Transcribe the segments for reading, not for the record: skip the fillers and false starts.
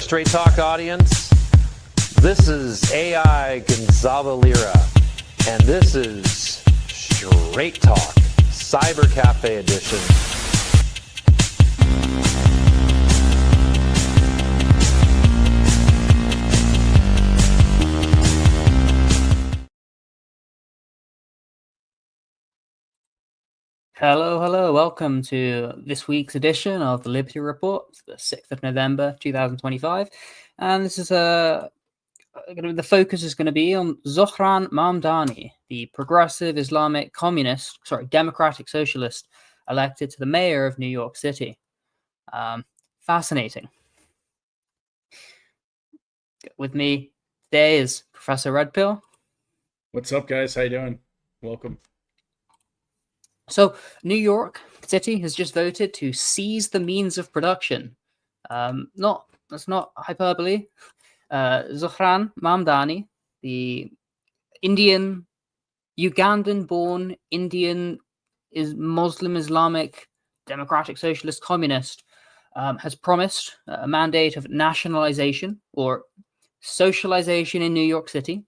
Straight Talk audience. This is AI Gonzalo Lira, and this is Straight Talk, Cyber Cafe Edition. Hello. Welcome to this week's edition of the Liberty Report, the 6th of November, 2025. And this is the focus is going to be on Zohran Mamdani, the progressive Islamic democratic socialist elected to the mayor of New York City. Fascinating. With me today is Professor Redpill. What's up, guys? How you doing? Welcome. So, New York City has just voted to seize the means of production. That's not hyperbole. Zohran Mamdani, the Ugandan-born Indian Muslim Islamic democratic socialist communist, has promised a mandate of nationalization or socialization in New York City.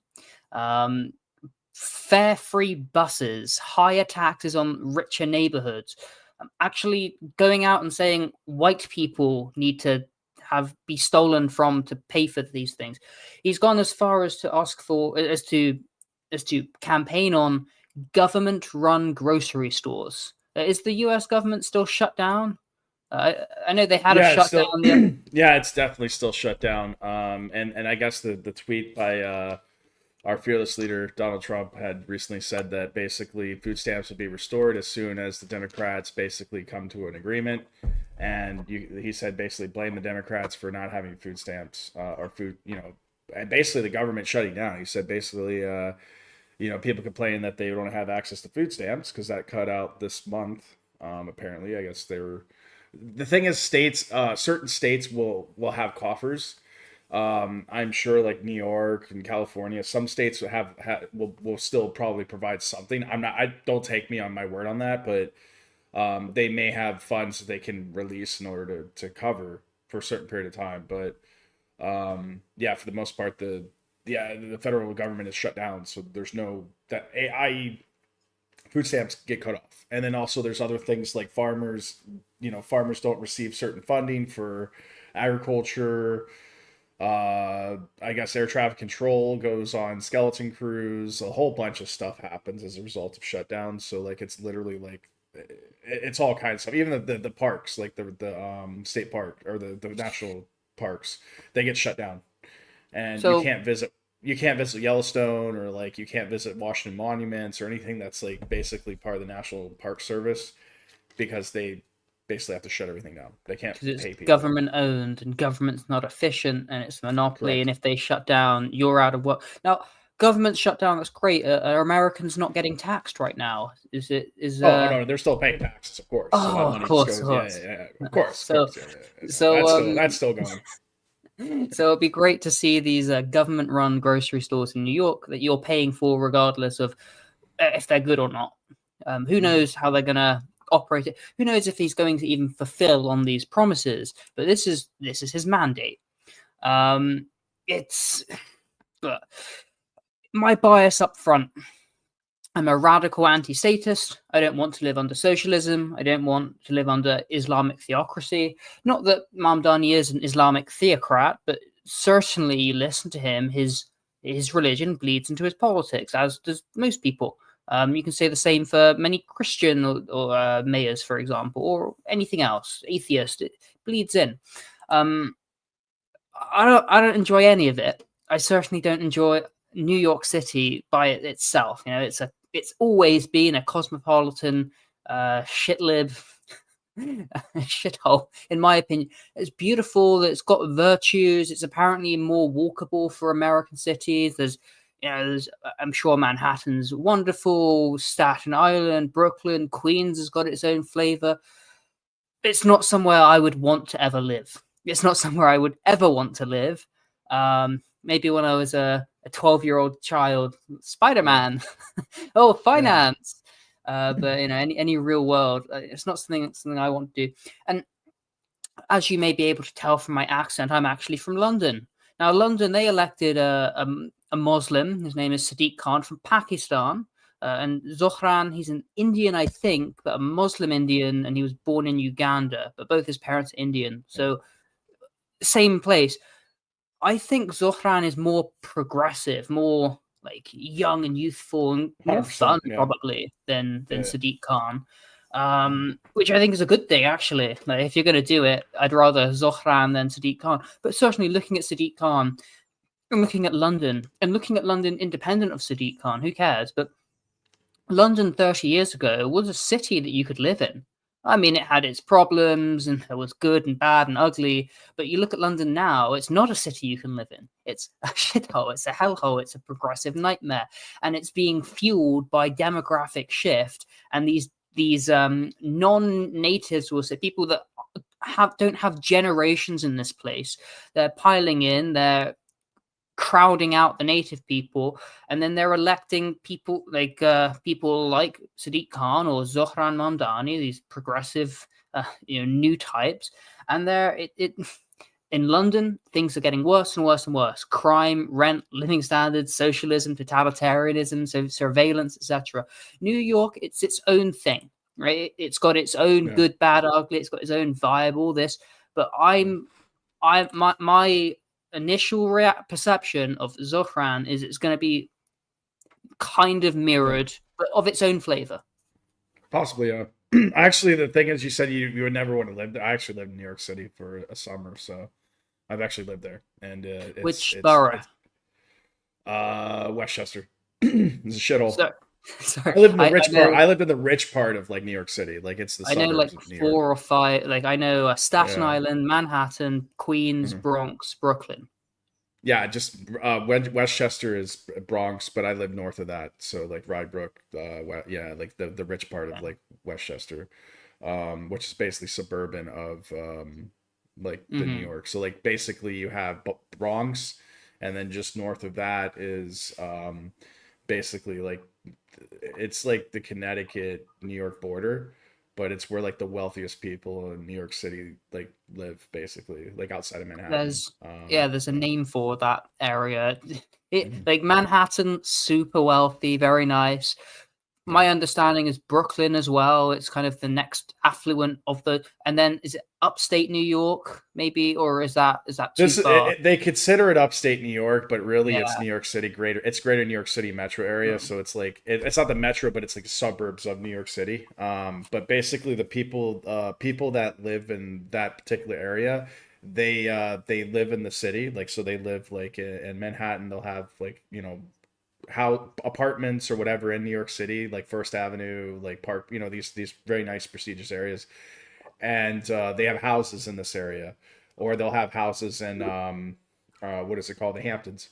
Fare-free buses, higher taxes on richer neighborhoods, actually going out and saying white people need to be stolen from to pay for these things. He's gone as far as to ask for as to campaign on government-run grocery stores. Is the U.S. government still shut down? I know they had a shutdown. Yeah, it's definitely still shut down. And I guess the tweet by our fearless leader, Donald Trump, had recently said that basically food stamps would be restored as soon as the Democrats basically come to an agreement. And he said basically blame the Democrats for not having food stamps or food, and basically the government shutting down. He said basically, people complain that they don't have access to food stamps because that cut out this month. Apparently, I guess they were. The thing is, certain states will have coffers. I'm sure like New York and California, some states will still probably provide something. Don't take me on my word on that, but they may have funds that they can release in order to cover for a certain period of time. But for the most part, the federal government is shut down, so there's i.e. food stamps get cut off. And then also there's other things like farmers don't receive certain funding for agriculture. I guess air traffic control goes on skeleton crews. A whole bunch of stuff happens as a result of shutdowns. So like it's literally like it's all kinds of stuff. Even the parks, like the state park or the national parks, they get shut down, and you can't visit Yellowstone, or like you can't visit Washington monuments or anything that's like basically part of the National Park Service, because they basically have to shut everything down. They can't pay people. Government owned, and government's not efficient, and it's a monopoly. Correct. And if they shut down, you're out of work. Now, government shut down. That's great. Are Americans not getting taxed right now? No, they're still paying taxes, of course. Of course. Of course. So that's still going. So it'd be great to see these government-run grocery stores in New York that you're paying for, regardless of if they're good or not. Who knows how they're gonna operate it? Who knows if he's going to even fulfill on these promises? But this is his mandate. It's my bias up front. I'm a radical anti-statist. I don't want to live under socialism. I don't want to live under Islamic theocracy. Not that Mamdani is an Islamic theocrat, but certainly you listen to him, his religion bleeds into his politics, as does most people. You can say the same for many Christian or mayors, for example, or anything else, atheist. It bleeds in. I don't enjoy any of it. I certainly don't enjoy New York City by itself. It's always been a cosmopolitan shithole, in my opinion. It's beautiful. It's got virtues. It's apparently more walkable for American cities. I'm sure Manhattan's wonderful. Staten Island, Brooklyn, Queens has got its own flavor. It's not somewhere I would want to ever live. It's not somewhere I would ever want to live. Maybe when I was a 12-year-old child, Spider-Man. Oh, finance. Yeah. But any real world, it's not something I want to do. And as you may be able to tell from my accent, I'm actually from London. Now, London, they elected a Muslim. His name is Sadiq Khan from Pakistan. And Zohran, he's an Indian, I think, but a Muslim Indian, and he was born in Uganda, but both his parents are Indian. So, same place. I think Zohran is more progressive, more like young and youthful and more 100%, fun, yeah. probably, than Yeah. Sadiq Khan. Which I think is a good thing, actually. Like, if you're going to do it, I'd rather Zohran than Sadiq Khan. But certainly looking at Sadiq Khan and looking at London independent of Sadiq Khan, who cares? But London 30 years ago was a city that you could live in. I mean, it had its problems and it was good and bad and ugly. But you look at London now, it's not a city you can live in. It's a shithole. It's a hellhole. It's a progressive nightmare. And it's being fueled by demographic shift and these non-natives, will say, people that don't have generations in this place. They're piling in. They're crowding out the native people, and then they're electing people like Sadiq Khan or Zohran Mamdani, these progressive, new types. And in London, things are getting worse and worse and worse. Crime, rent, living standards, socialism, totalitarianism, surveillance, etc. New York, it's its own thing, right? It's got its own good, bad, ugly. It's got its own vibe, all this. But my initial perception of Zohran is it's going to be kind of mirrored, but of its own flavor. Possibly, yeah. Actually, the thing is, you said you would never want to live there. I actually lived in New York City for a summer, so I've actually lived there. And which borough? Westchester. It's a shithole. Sorry, I lived in the rich part. I lived in the rich part of like New York City. Like it's the suburbs. I know like of New 4 York. or 5. Like I know Staten Island, Manhattan, Queens, Bronx, Brooklyn. Yeah, just Westchester is Bronx, but I live north of that, so like Rydebrook, like the rich part of like Westchester, which is basically suburban of like the New York. So like basically you have Bronx, and then just north of that is basically like it's like the Connecticut New York border, but it's where like the wealthiest people in New York City like live, basically, like outside of Manhattan. There's a name for that area. Like Manhattan, super wealthy, very nice. My understanding is Brooklyn as well. It's kind of the next affluent of the, and then is it upstate New York maybe, or is that too far? They consider it upstate New York, but really it's New York City greater New York City metro area. So it's like it's not the metro, but it's like the suburbs of New York City. But basically the people that live in that particular area, they live in the city. Like, so they live like in Manhattan. They'll have like, how apartments or whatever in New York City, like First Avenue, like Park, these very nice prestigious areas, and they have houses in this area, or they'll have houses in what is it called, the Hamptons.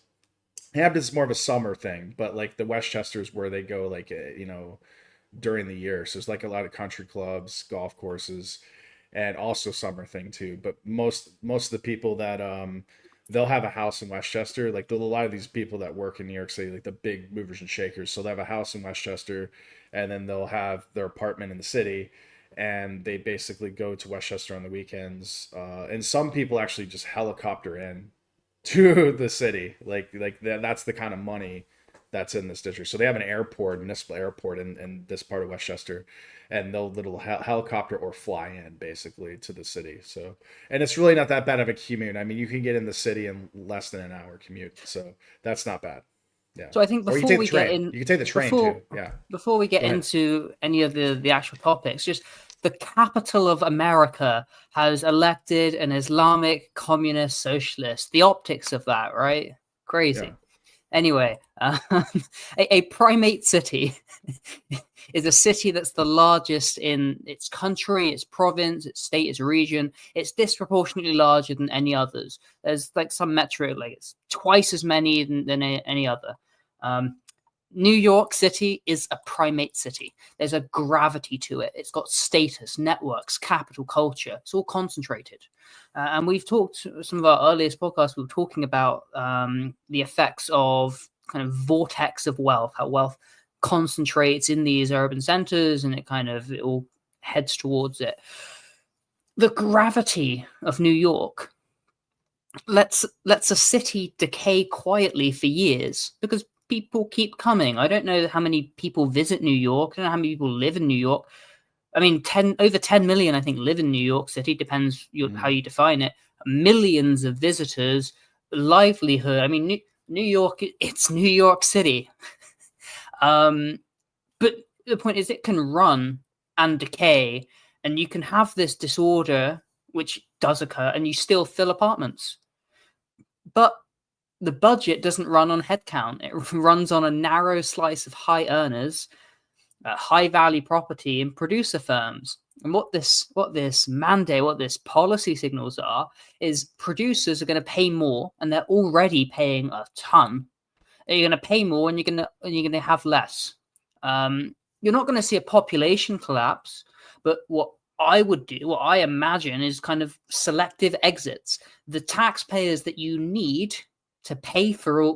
Hamptons is more of a summer thing, but like the Westchester is where they go like during the year. So it's like a lot of country clubs, golf courses, and also summer thing too. But most of the people that they'll have a house in Westchester. Like a lot of these people that work in New York City, like the big movers and shakers, so they have a house in Westchester, and then they'll have their apartment in the city, and they basically go to Westchester on the weekends. And some people actually just helicopter in to the city. Like that's the kind of money that's in this district. So they have an airport, municipal airport in this part of Westchester, and they'll little helicopter or fly in basically to the city. So, and it's really not that bad of a commute. I mean, you can get in the city in less than an hour commute. So that's not bad. Yeah. So I think before we get in, you can take the train too. Yeah. Before we get into any of the actual topics, just the capital of America has elected an Islamic communist socialist. The optics of that, right? Crazy. Yeah. Anyway, a primate city is a city that's the largest in its country, its province, its state, its region. It's disproportionately larger than any others. There's like some metric, like it's twice as many than any other. New York City is a primate city. There's a gravity to it. It's got status, networks, capital, culture. It's all concentrated. And we've talked, some of our earliest podcasts, we were talking about the effects of kind of vortex of wealth, how wealth concentrates in these urban centers and it all heads towards it. the gravity of New York lets a city decay quietly for years because people keep coming. I don't know how many people visit New York. I don't know how many people live in New York. I mean, over 10 million, I think, live in New York City. Depends how you define it. Millions of visitors, livelihood. I mean, New York, it's New York City. But the point is, it can run and decay, and you can have this disorder, which does occur, and you still fill apartments. But the budget doesn't run on headcount. It runs on a narrow slice of high earners, high value property, and producer firms. And what this mandate, what this policy signals are, is producers are going to pay more, and they're already paying a ton. You're going to pay more, and you're going to have less. You're not going to see a population collapse, but what I imagine is kind of selective exits. The taxpayers that you need to pay for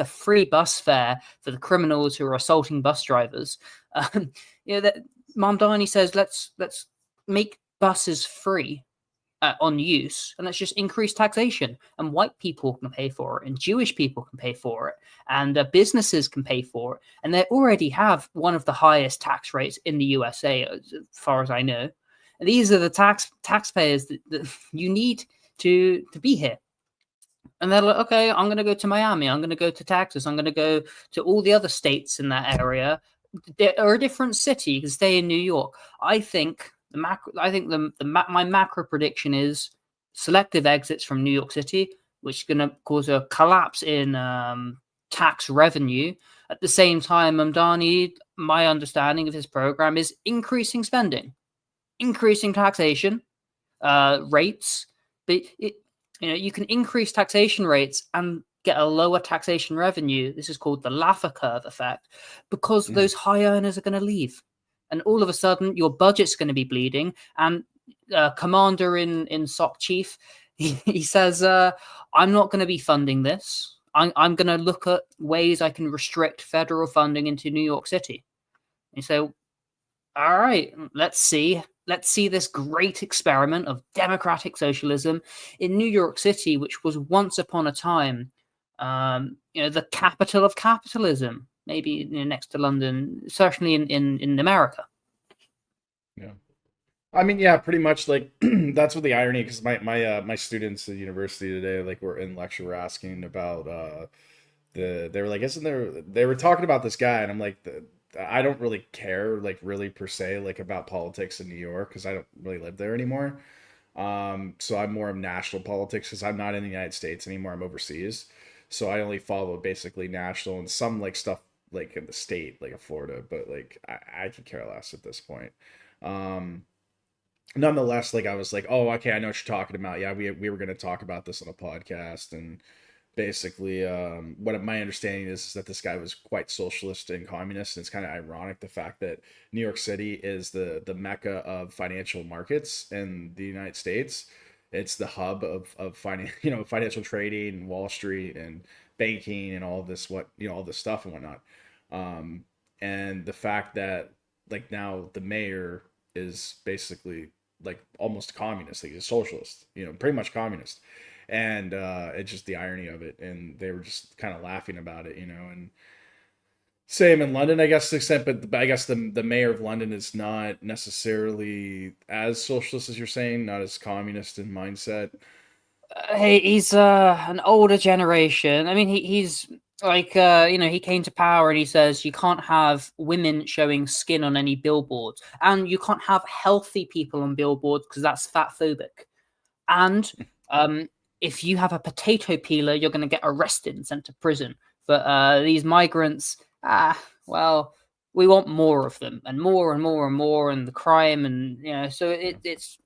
free bus fare for the criminals who are assaulting bus drivers. That Mamdani says, let's make buses free on use, and let's just increase taxation, and white people can pay for it, and Jewish people can pay for it, and businesses can pay for it, and they already have one of the highest tax rates in the USA, as far as I know. And these are the taxpayers that you need to be here. And they're like, okay, I'm going to go to Miami, I'm going to go to Texas, I'm going to go to all the other states in that area. Or a different city. You can stay in New York. I think my macro prediction is selective exits from New York City, which is going to cause a collapse in tax revenue. At the same time, Mamdani, my understanding of his program is increasing spending, increasing taxation rates. But you can increase taxation rates and get a lower taxation revenue. This is called the Laffer curve effect, because those high earners are going to leave, and all of a sudden your budget's going to be bleeding. And commander in SOC chief, he says, I'm not going to be funding this. I'm going to look at ways I can restrict federal funding into New York City. And so, all right, let's see this great experiment of democratic socialism in New York City, which was once upon a time the capital of capitalism, maybe next to London, certainly in America. Yeah, I mean, yeah, pretty much like that's what the irony, because my students at university today, like, were in lecture, were asking about they were like, they were talking about this guy, and I'm like, I don't really care, like, really per se, like, about politics in New York, because I don't really live there anymore. So I'm more of national politics, because I'm not in the United States anymore. I'm overseas. So I only follow basically national and some like stuff like in the state, like Florida, but like I could care less at this point. Nonetheless, like, I was like, oh, okay, I know what you're talking about. Yeah, we were going to talk about this on a podcast, and basically what my understanding is that this guy was quite socialist and communist, and it's kind of ironic the fact that New York City is the mecca of financial markets in the United States. It's the hub of financial trading and Wall Street and banking and all this all this stuff and whatnot. And the fact that, like, now the mayor is basically like almost communist, like he's a socialist, pretty much communist. And it's just the irony of it, and they were just kind of laughing about it, and same in London, I guess, to extent, but I guess the mayor of London is not necessarily as socialist as you're saying, not as communist in mindset. He's an older generation. I mean, he's like, he came to power and he says you can't have women showing skin on any billboards, and you can't have healthy people on billboards because that's fat phobic. And if you have a potato peeler, you're going to get arrested and sent to prison. But these migrants, well, we want more of them, and more and more and more, and the crime, and so it's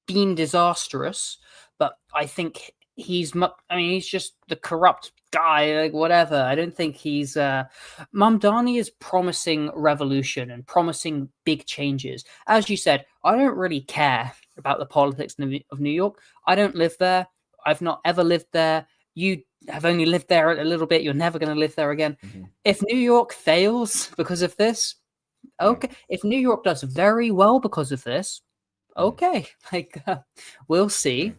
been disastrous. But I think he's just the corrupt guy, like, whatever. I don't think he's Mamdani is promising revolution and promising big changes. As you said, I don't really care about the politics of New York. I don't live there. I've not ever lived there. You have only lived there a little bit. You're never going to live there again. Mm-hmm. If New York fails because of this, okay. If New York does very well because of this, Okay, like we'll see.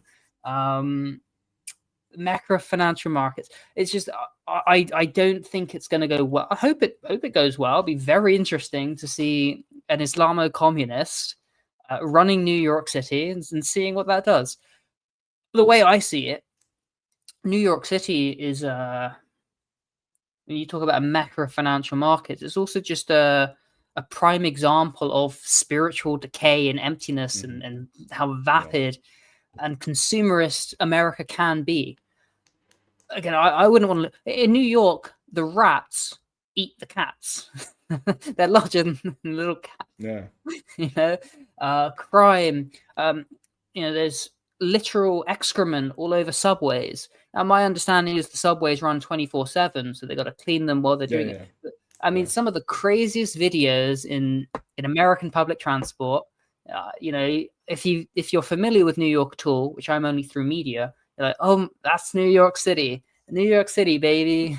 Macro financial markets. It's just I don't think it's going to go well. I hope it goes well. It'll be very interesting to see an Islamo-communist running New York City and seeing what that does. The way I see it, New York City is when you talk about a macro financial market, it's also just a prime example of spiritual decay and emptiness and how vapid and consumerist America can be. Again, I wouldn't want to. In New York, the rats eat the cats. They're larger than little cats. Yeah. You know, crime. There's literal excrement all over subways. Now, my understanding is the subways run 24/7, so they got to clean them while they're doing it. But, I mean, some of the craziest videos in American public transport. If you're familiar with New York at all, which I'm only through media, you're like, oh, that's New York City, baby.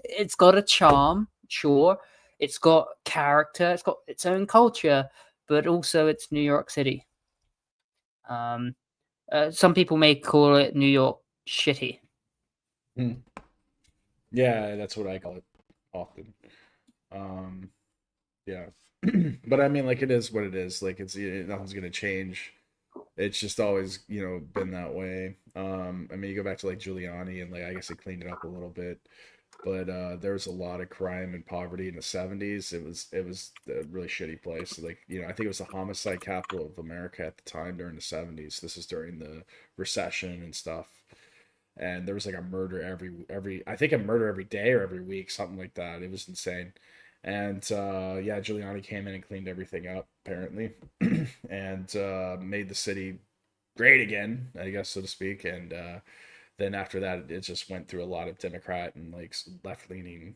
It's got a charm, sure. It's got character. It's got its own culture, but also it's New York City. Some people may call it New York shitty. Yeah, that's what I call it often. Yeah. But I mean, like, it is what it is. Like, nothing's gonna change. It's just always, been that way. I mean, you go back to like Giuliani, and like I guess he cleaned it up a little bit, but there was a lot of crime and poverty in the 70s. It was a really shitty place. Like, I think it was the homicide capital of America at the time during the 70s. This is during the recession and stuff. And there was like a murder I think a murder every day or every week, something like that. It was insane. And Giuliani came in and cleaned everything up, apparently, and made the city great again, I guess, so to speak. And then after that, it just went through a lot of Democrat and like left-leaning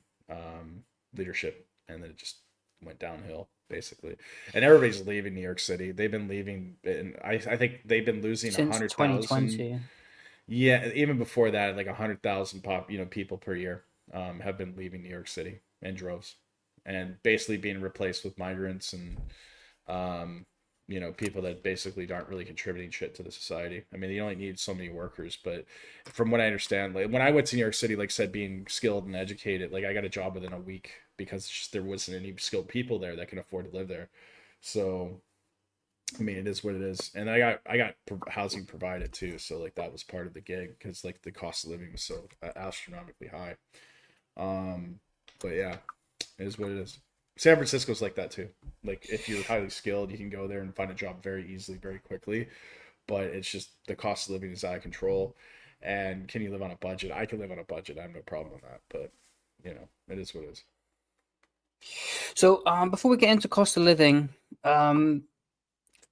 leadership, and then it just went downhill, basically. And everybody's leaving New York City. They've been leaving, and I think they've been losing 100,000. Yeah, even before that, like 100,000 people per year have been leaving New York City in droves, and basically being replaced with migrants and people that basically aren't really contributing shit to the society. I mean, you only need so many workers, but from what I understand, like when I went to New York City, like said, being skilled and educated, like I got a job within a week because there wasn't any skilled people there that can afford to live there. So I mean, it is what it is. And I got housing provided too, so like that was part of the gig because like the cost of living was so astronomically high. But yeah, it is what it is. San Francisco's like that too. Like if you're highly skilled, you can go there and find a job very easily, very quickly. But it's just the cost of living is out of control. And can you live on a budget? I can live on a budget. I have no problem with that. But it is what it is. So before we get into cost of living,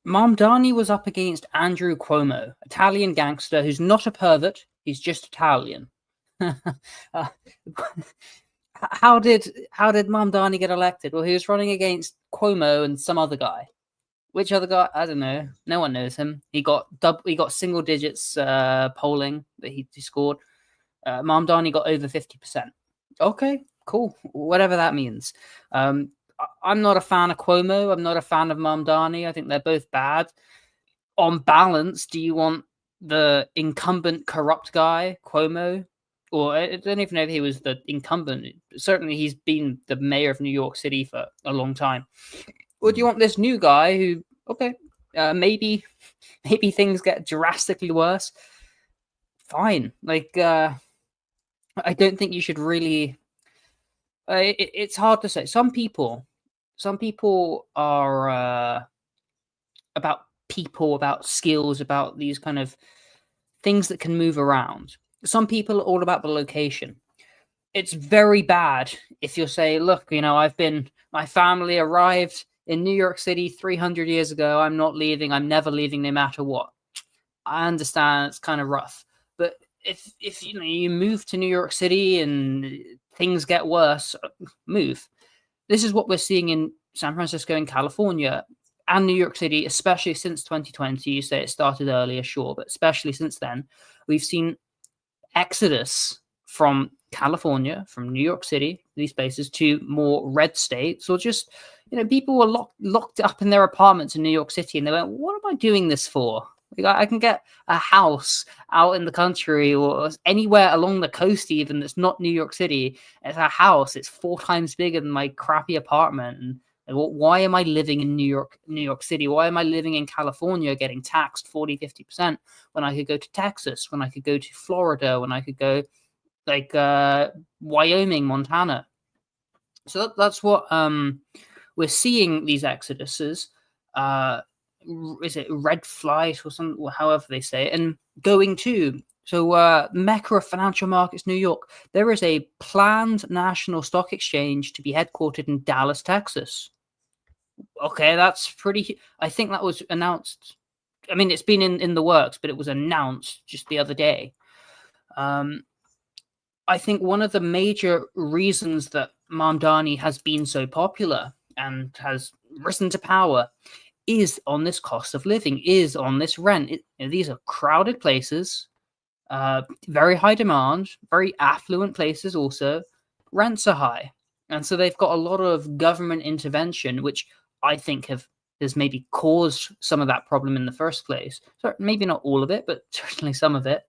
Mamdani was up against Andrew Cuomo, Italian gangster who's not a pervert. He's just Italian. How did Mamdani get elected? Well, he was running against Cuomo and some other guy. Which other guy? I don't know. No one knows him. He got single digits polling that he scored. Mamdani got over 50%. Okay, cool. Whatever that means. I'm not a fan of Cuomo. I'm not a fan of Mamdani. I think they're both bad. On balance, do you want the incumbent corrupt guy, Cuomo? Or I don't even know if he was the incumbent. Certainly, he's been the mayor of New York City for a long time. Or do you want this new guy who, maybe things get drastically worse? Fine. Like, I don't think you should really... it's hard to say. Some people are about people, about skills, about these kind of things that can move around. Some people are all about the location. It's very bad if you say, look, my family arrived in New York City 300 years ago. I'm not leaving. I'm never leaving no matter what. I understand it's kind of rough. But if you move to New York City and things get worse, move. This is what we're seeing in San Francisco and California and New York City, especially since 2020. You say it started earlier, sure, but especially since then, we've seen exodus from California, from New York City, these places, to more red states, or just, people were locked up in their apartments in New York City, and they went, what am I doing this for? Like, I can get a house out in the country or anywhere along the coast even that's not New York City. It's a house. It's 4 times bigger than my crappy apartment. And why am I living in New York City? Why am I living in California getting taxed 40, 50% when I could go to Texas, when I could go to Florida, when I could go like Wyoming, Montana? So that's what we're seeing, these exoduses. Is it red flight or something, however they say it, and going to Mecca of financial markets, New York. There is a planned national stock exchange to be headquartered in Dallas, Texas. Okay, that's pretty. I think that was announced. I mean, it's been in the works, but it was announced just the other day. I think one of the major reasons that Mamdani has been so popular and has risen to power is on this cost of living, is on this rent. These are crowded places, very high demand, very affluent places also. Rents are high. And so they've got a lot of government intervention, which I think has maybe caused some of that problem in the first place. So maybe not all of it, but certainly some of it.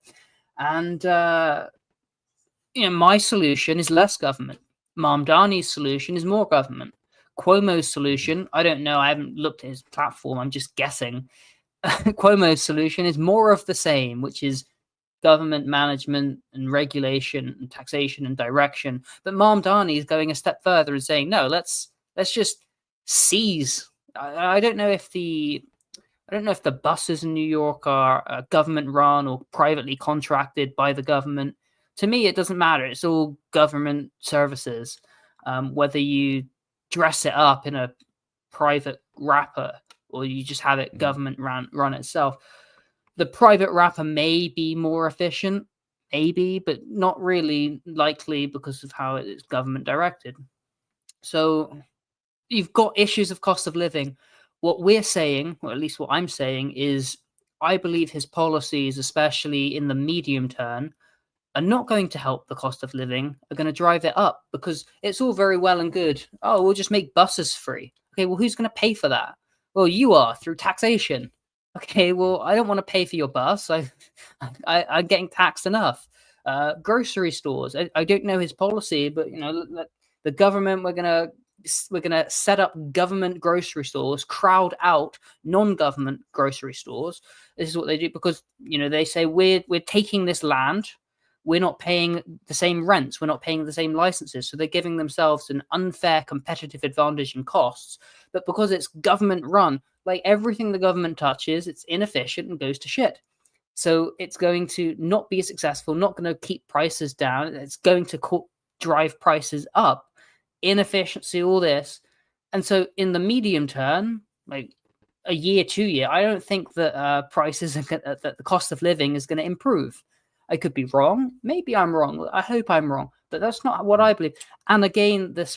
And, my solution is less government. Mamdani's solution is more government. Cuomo's solution, I don't know, I haven't looked at his platform, I'm just guessing. Cuomo's solution is more of the same, which is government management and regulation and taxation and direction. But Mamdani is going a step further and saying, no, let's just seize. I don't know if the buses in New York are government run or privately contracted by the government. To me, it doesn't matter. It's all government services, whether you dress it up in a private wrapper or you just have it government run itself. The private wrapper may be more efficient, maybe, but not really likely because of how it is government directed. So you've got issues of cost of living. What we're saying, or at least what I'm saying, is I believe his policies, especially in the medium term, are not going to help the cost of living, are going to drive it up, because it's all very well and good. Oh, we'll just make buses free. Okay, well, who's going to pay for that? Well, you are, through taxation. Okay, well, I don't want to pay for your bus. I'm getting taxed enough. Grocery stores. I don't know his policy, but the government, we're gonna set up government grocery stores, crowd out non-government grocery stores. This is what they do, because they say we're taking this land. We're not paying the same rents. We're not paying the same licenses. So they're giving themselves an unfair competitive advantage in costs. But because it's government run, like everything the government touches, it's inefficient and goes to shit. So it's going to not be successful, not going to keep prices down. It's going to drive prices up. Inefficiency, all this. And so in the medium term, like a year, 2 year, I don't think that prices, that the cost of living is going to improve. I could be wrong. Maybe I'm wrong. I hope I'm wrong, but that's not what I believe. And again, this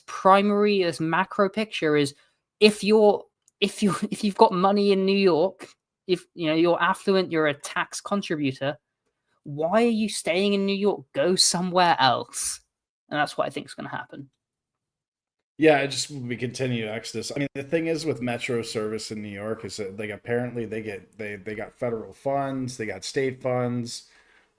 macro picture is if you've got money in New York, if you're affluent, you're a tax contributor, why are you staying in New York? Go somewhere else. And that's what I think is going to happen. Yeah, we continue exodus. I mean, the thing is with Metro service in New York is that apparently they got federal funds, they got state funds.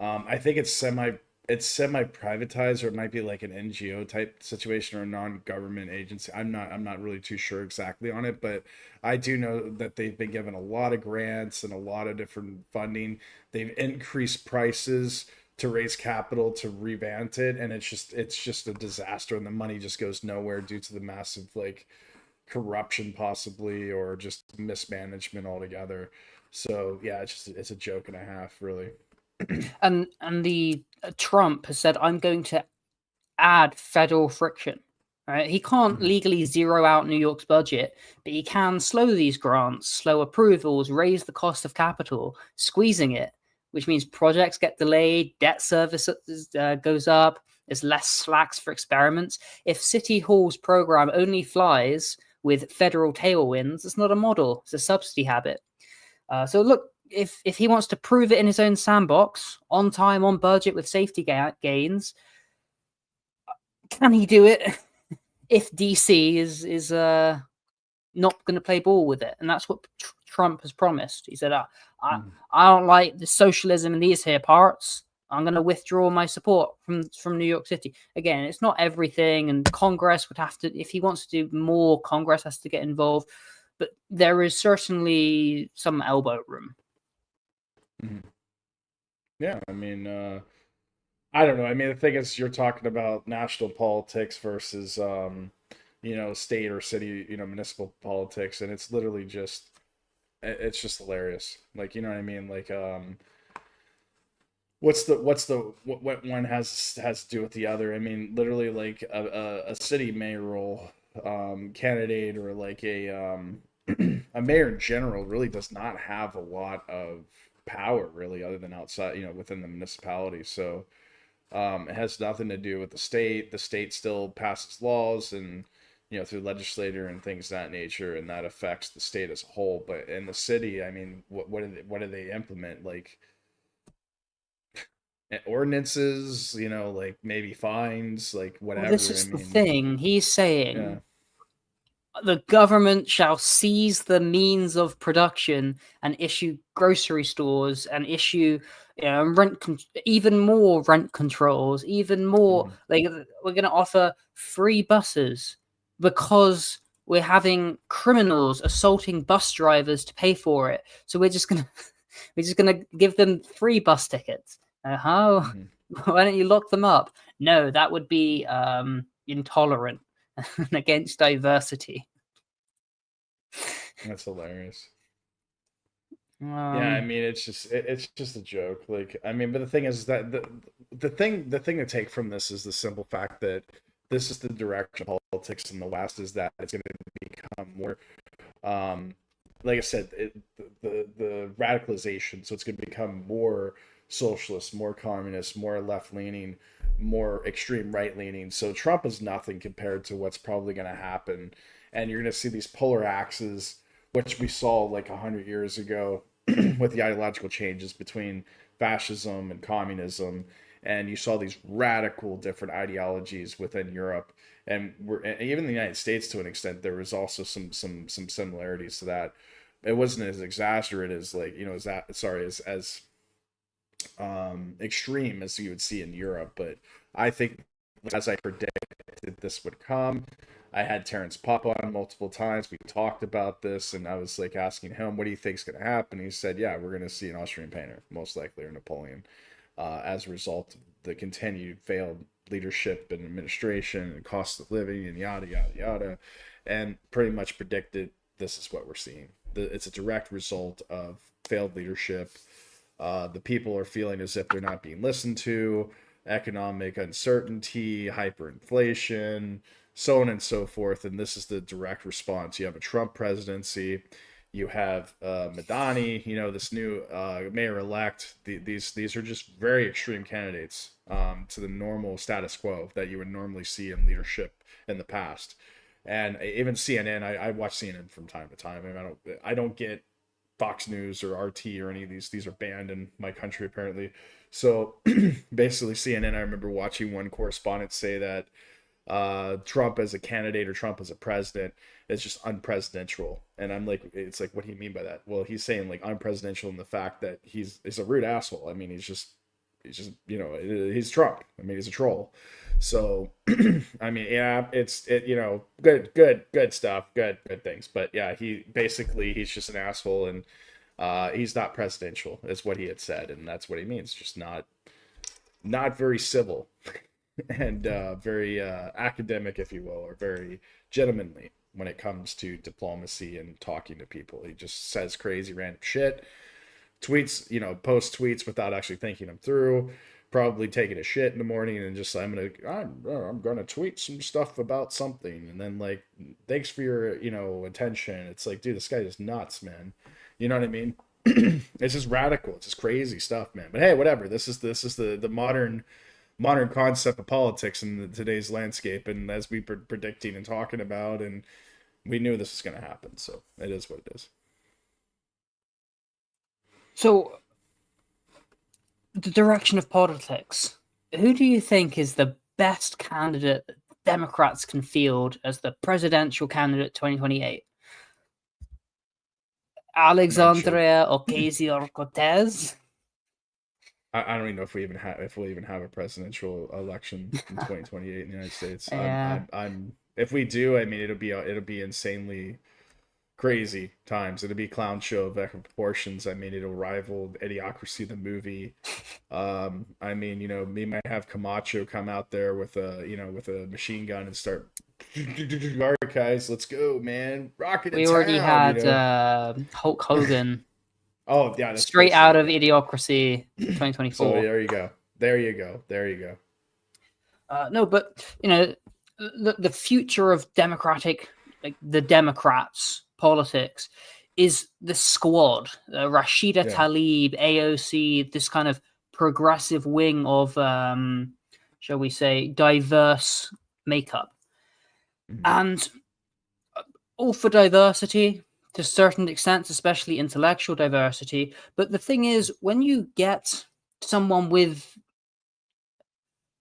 I think it's semi-privatized, or it might be like an NGO type situation or a non-government agency. I'm not really too sure exactly on it, but I do know that they've been given a lot of grants and a lot of different funding. They've increased prices to raise capital to revamp it, and it's just a disaster, and the money just goes nowhere due to the massive corruption possibly, or just mismanagement altogether. So yeah, it's a joke and a half, really. And the Trump has said, I'm going to add federal friction. Right? He can't legally zero out New York's budget, but he can slow these grants, slow approvals, raise the cost of capital, squeezing it, which means projects get delayed, debt service goes up, there's less slacks for experiments. If City Hall's program only flies with federal tailwinds, it's not a model, it's a subsidy habit. So look, if he wants to prove it in his own sandbox, on time, on budget, with safety gains, Can he do it if DC is not going to play ball with it? And that's what Trump has promised. He said, I don't like the socialism in these here parts. I'm going to withdraw my support from New York City. Again, it's not everything, and Congress would have to, if he wants to do more, Congress has to get involved. But there is certainly some elbow room. Yeah, I mean, I don't know. I mean, the thing is, you're talking about national politics versus, state or city, municipal politics, and it's literally just, it's just hilarious. Like, you know what I mean? Like, what one has to do with the other? I mean, literally, like a city mayoral candidate, or like a a mayor in general really does not have a lot of power, really, other than outside, within the municipality. So it has nothing to do with the state. The state still passes laws and, through legislator and things of that nature, and that affects the state as a whole. But in the city, I mean, what do they implement? Like ordinances, like maybe fines, like whatever. Well, this is the thing. He's saying the government shall seize the means of production and issue grocery stores and issue even more rent controls, even more. Like, we're going to offer free buses because we're having criminals assaulting bus drivers to pay for it. So we're just gonna give them free bus tickets. How? Why don't you lock them up? No, that would be intolerant and against diversity. That's hilarious. Yeah, I mean, it's just a joke. Like, I mean, but the thing is that the thing to take from this is the simple fact that this is the direction of politics in the West, is that it's going to become more, like I said, the radicalization. So it's going to become more socialist, more communist, more left-leaning, more extreme right-leaning. So Trump is nothing compared to what's probably going to happen. And you're going to see these polar axes, which we saw like 100 years ago with the ideological changes between fascism and communism. And you saw these radical different ideologies within Europe, and even the United States to an extent. There was also some similarities to that. It wasn't as exaggerated as as extreme as you would see in Europe. But I think, as I predicted, this would come. I had Terrence Pop on multiple times. We talked about this, and I was like asking him, what do you think is going to happen? He said, yeah, we're going to see an Austrian painter, most likely, or Napoleon, as a result of the continued failed leadership and administration and cost of living and yada, yada, yada. And pretty much predicted this is what we're seeing. It's a direct result of failed leadership. The people are feeling as if they're not being listened to, economic uncertainty, hyperinflation, so on and so forth. And this is the direct response. You have a Trump presidency. You have Mamdani, this new mayor-elect. These are just very extreme candidates to the normal status quo that you would normally see in leadership in the past. And even CNN, I watch CNN from time to time. I mean, I don't get Fox News or RT or any of these. These are banned in my country, apparently. So basically, CNN, I remember watching one correspondent say that Trump as a candidate or Trump as a president is just unpresidential. And I'm like, it's like, what do you mean by that? Well, he's saying like unpresidential in the fact that he's a rude asshole. I mean, he's just he's Trump. I mean, he's a troll. So I mean, yeah, it's good stuff, good things. But yeah, he's just an asshole, and he's not presidential, is what he had said, and that's what he means. Just not very civil. And very academic, if you will, or very gentlemanly when it comes to diplomacy and talking to people. He just says crazy random shit, tweets, posts tweets without actually thinking them through, probably taking a shit in the morning and just, I'm gonna tweet some stuff about something, and then like, thanks for your attention. It's like, dude, this guy is nuts, man. You know what I mean? It's just radical. It's just crazy stuff, man. But hey, whatever. This is the modern concept of politics in today's landscape, and as we were predicting and talking about, and we knew this was going to happen, so it is what it is. So the direction of politics, who do you think is the best candidate Democrats can field as the presidential candidate 2028? Alexandria Ocasio-Cortez? I don't even know if we'll even have a presidential election in 2028 in the United States. Yeah. I'm if we do, I mean it'll be insanely crazy times. It'll be clown show of epic proportions. I mean it'll rival Idiocracy the movie. I mean, we might have Camacho come out there with a machine gun and start. All right, guys, let's go, man! Rocket We in already town, had Hulk Hogan Oh yeah, that's straight out of Idiocracy 2024. So there you go. There you go. There you go. No, but the future of democratic, like the Democrats' politics, is the squad, Rashida Tlaib, AOC, this kind of progressive wing of, shall we say, diverse makeup, and all for diversity to a certain extent, especially intellectual diversity. But the thing is, when you get someone with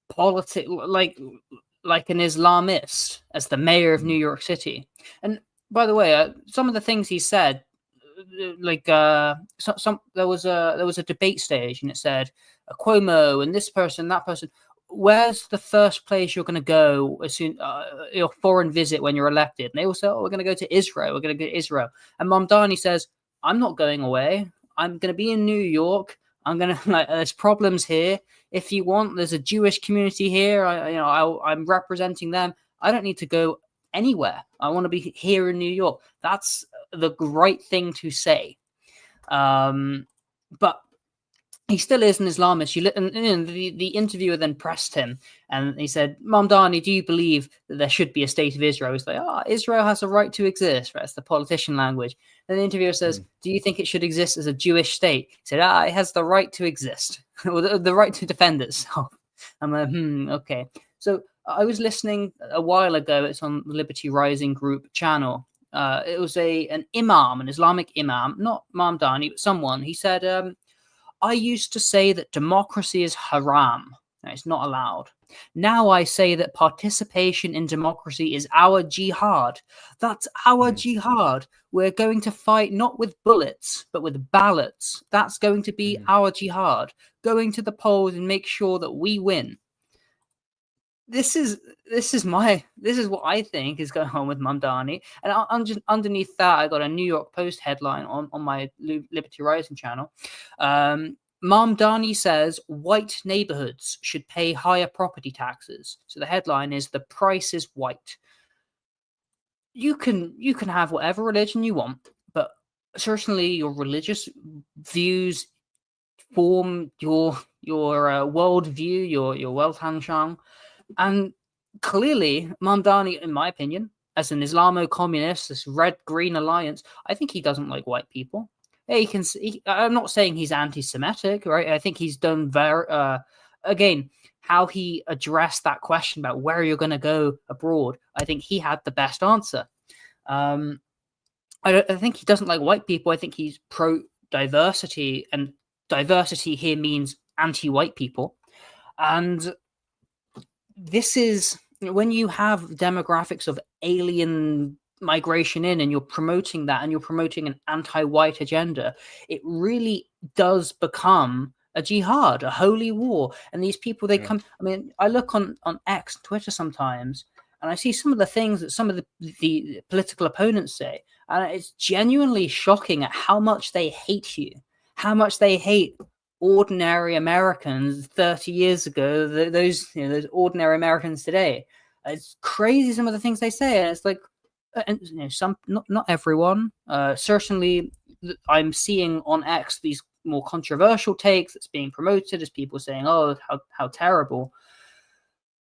politics, like an Islamist as the mayor of New York City, and by the way, some of the things he said, like there was a debate stage, and it said Cuomo and this person, that person. Where's the first place you're going to go as soon your foreign visit when you're elected? And they all say, "Oh, we're going to go to Israel. We're going to go to Israel." And Mamdani says, "I'm not going away. I'm going to be in New York. I'm going to there's problems here. If you want, there's a Jewish community here. I'm representing them. I don't need to go anywhere. I want to be here in New York." That's the right thing to say. But he still is an Islamist. The interviewer then pressed him, and he said, "Mamdani, do you believe that there should be a state of Israel?" He's like, Israel has a right to exist. Right? That's the politician language. And the interviewer says, "Do you think it should exist as a Jewish state?" He said, "It has the right to exist, or the right to defend itself." I'm like, okay. So I was listening a while ago. It's on the Liberty Rising group channel. It was an imam, an Islamic imam, not Mamdani, but someone. He said, "I used to say that democracy is haram. It's not allowed. Now I say that participation in democracy is our jihad. That's our jihad. We're going to fight not with bullets, but with ballots. That's going to be our jihad. Going to the polls and make sure that we win." This is what I think is going on with Mamdani. And underneath that, I got a New York Post headline on my Liberty Rising channel. Mamdani says white neighborhoods should pay higher property taxes. So the headline is "The price is white." You can have whatever religion you want, but certainly your religious views form your worldview, your Weltanschauung. And clearly, Mamdani, in my opinion, as an Islamo-communist, this red-green alliance, I think he doesn't like white people. I'm not saying he's anti-Semitic, right? I think he's done again, how he addressed that question about where you're going to go abroad. I think he had the best answer. I think he doesn't like white people. I think he's pro-diversity, and diversity here means anti-white people. And this is when you have demographics of alien migration in, and you're promoting that, and you're promoting an anti-white agenda, it really does become a jihad, a holy war. And these people, they come, I mean, I look on X, Twitter sometimes, and I see some of the things that some of the political opponents say, and it's genuinely shocking at how much they hate you, how much they hate ordinary Americans 30 years ago, those ordinary Americans today. It's crazy some of the things they say, and it's like, and some, not everyone. Certainly, I'm seeing on X these more controversial takes that's being promoted as people saying, "Oh, how terrible."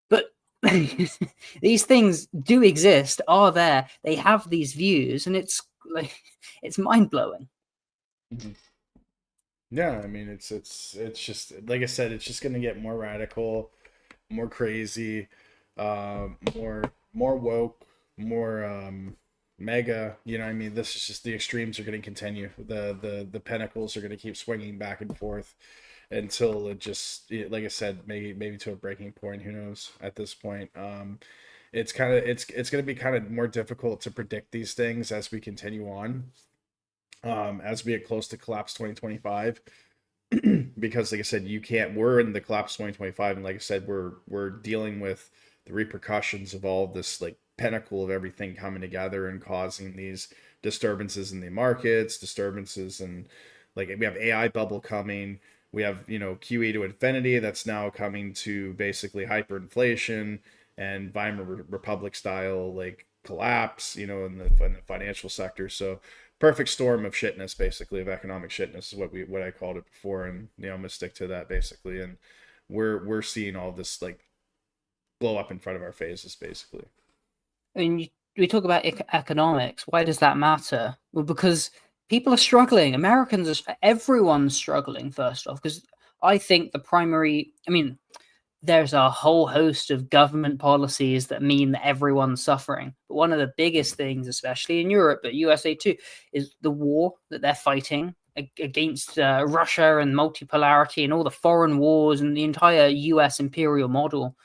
But these things do exist, are there. They have these views, and it's like, it's mind blowing. Yeah, I mean, it's just like I said, it's just gonna get more radical, more crazy, more woke, more mega. I mean, this is just the extremes are going to continue. The pinnacles are going to keep swinging back and forth until it just, like I said, maybe to a breaking point. Who knows at this point? it's going to be kind of more difficult to predict these things as we continue on, as we get close to collapse 2025. Because like I said, we're in the collapse 2025, and like I said, we're dealing with the repercussions of all this like pinnacle of everything coming together and causing these disturbances in the markets, disturbances, and like we have AI bubble coming. We have, QE to infinity that's now coming to basically hyperinflation and Weimar Republic style like collapse, in the financial sector. So perfect storm of shitness, basically, of economic shitness is what I called it before, and I'm gonna stick to that basically. And we're seeing all this like blow up in front of our faces, basically. I mean, we talk about economics. Why does that matter? Well, because people are struggling. Everyone's struggling, first off, because I think there's a whole host of government policies that mean that everyone's suffering. But one of the biggest things, especially in Europe, but USA too, is the war that they're fighting against Russia and multipolarity and all the foreign wars and the entire US imperial model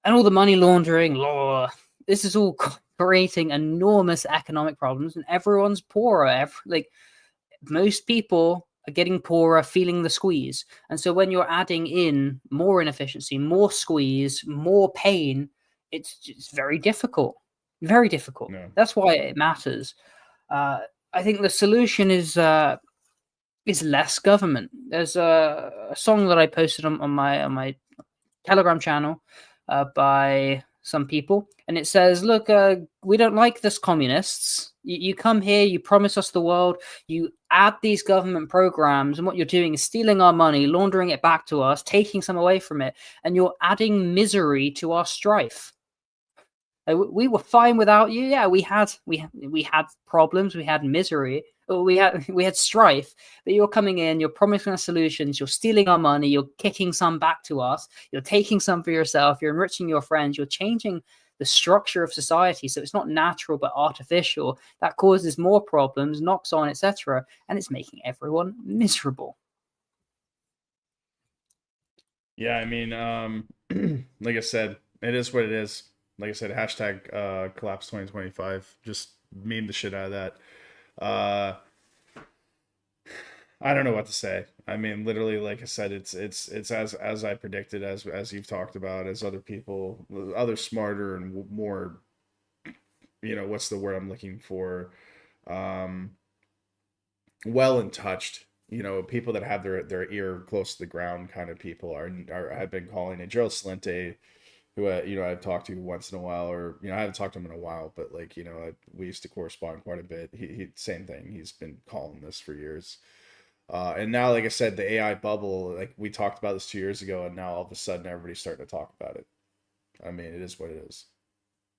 and all the money laundering law. This is all creating enormous economic problems, and everyone's poorer. Most people are getting poorer, feeling the squeeze. And so when you're adding in more inefficiency, more squeeze, more pain, it's very difficult. Very difficult. Yeah. That's why it matters. I think the solution is less government. There's a song that I posted on my Telegram channel by some people, and it says, look, we don't like this, communists. You come here, you promise us the world, you add these government programs, and what you're doing is stealing our money, laundering it back to us, taking some away from it, and you're adding misery to our strife. We were fine without you. Yeah, we had problems, we had misery, we had strife, but you're coming in, you're promising us solutions, you're stealing our money, you're kicking some back to us, you're taking some for yourself, you're enriching your friends, you're changing the structure of society so it's not natural but artificial. That causes more problems, knocks on, etc., and it's making everyone miserable. Yeah, I mean, like I said, it is what it is. Like I said, hashtag collapse 2025. Just meme the shit out of that. I don't know what to say. I mean, literally, like I said, it's as I predicted, as you've talked about, as other people, other smarter and more, what's the word I'm looking for? Well in touched, people that have their ear close to the ground kind of people have been calling it. Gerald Salente, who I've talked to once in a while, or I haven't talked to him in a while, but like we used to correspond quite a bit. He same thing. He's been calling this for years. And now, like I said, the AI bubble, like we talked about this 2 years ago, and now all of a sudden everybody's starting to talk about it. I mean, it is what it is.